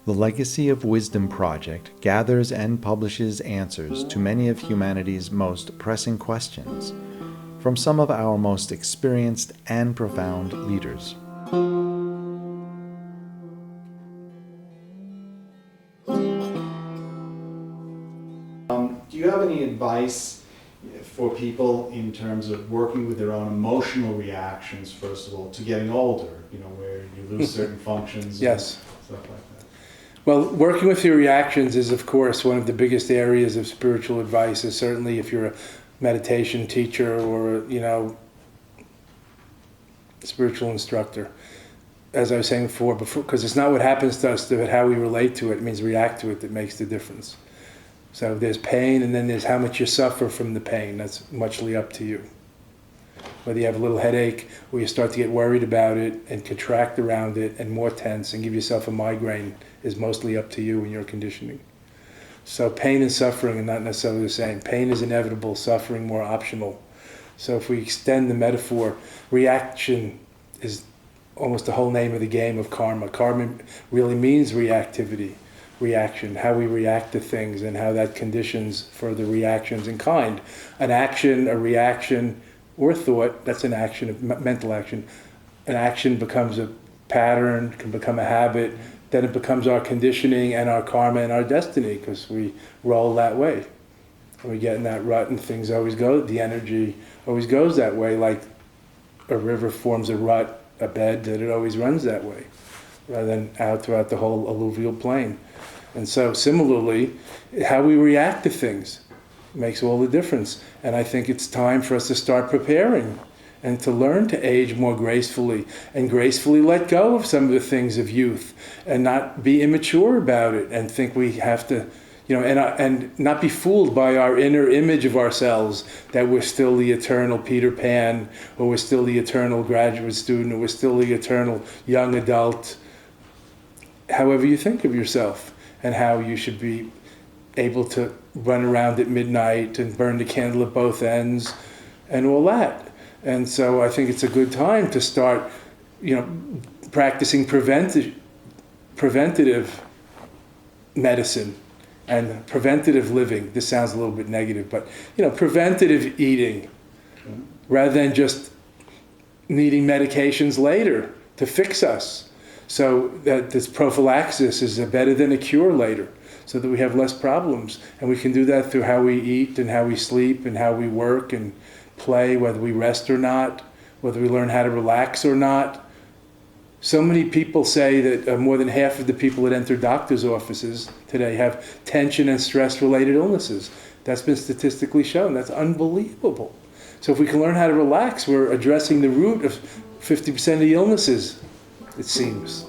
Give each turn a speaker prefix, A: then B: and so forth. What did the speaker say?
A: The Legacy of Wisdom Project gathers and publishes answers to many of humanity's most pressing questions from some of our most experienced and profound leaders. Do you have any advice for people in terms of working with their own emotional reactions, first of all, to getting older, where you lose certain functions?
B: Yes.
A: And stuff like that.
B: Well, working with your reactions is, of course, one of the biggest areas of spiritual advice. Is certainly if you're a meditation teacher or, spiritual instructor. As I was saying before, because it's not what happens to us, but how we relate to it. It means react to it that makes the difference. So there's pain, and then there's how much you suffer from the pain. That's muchly up to you. Whether you have a little headache, or you start to get worried about it and contract around it and more tense and give yourself a migraine, is mostly up to you and your conditioning. So pain and suffering are not necessarily the same. Pain is inevitable, suffering more optional. So if we extend the metaphor, reaction is almost the whole name of the game of karma. Karma really means reactivity. Reaction, how we react to things and how that conditions further reactions in kind. An action, a reaction, or thought, that's an action, a mental action. An action becomes a pattern, can become a habit, then it becomes our conditioning and our karma and our destiny, because we roll that way. And we get in that rut and things always go, the energy always goes that way, like a river forms a rut, a bed, that it always runs that way, rather than out throughout the whole alluvial plain. And so similarly, how we react to things makes all the difference. And I think it's time for us to start preparing and to learn to age more gracefully and gracefully let go of some of the things of youth and not be immature about it and think we have to, and not be fooled by our inner image of ourselves that we're still the eternal Peter Pan, or we're still the eternal graduate student, or we're still the eternal young adult. However you think of yourself, and how you should be able to run around at midnight and burn the candle at both ends and all that. And so I think it's a good time to start, practicing preventative medicine and preventative living. This sounds a little bit negative, but, preventative eating, rather than just needing medications later to fix us. So that this prophylaxis is better than a cure later, so that we have less problems. And we can do that through how we eat and how we sleep and how we work and play, whether we rest or not, whether we learn how to relax or not. So many people say that more than half of the people that enter doctors' offices today have tension and stress-related illnesses. That's been statistically shown. That's unbelievable. So if we can learn how to relax, we're addressing the root of 50% of the illnesses, it seems.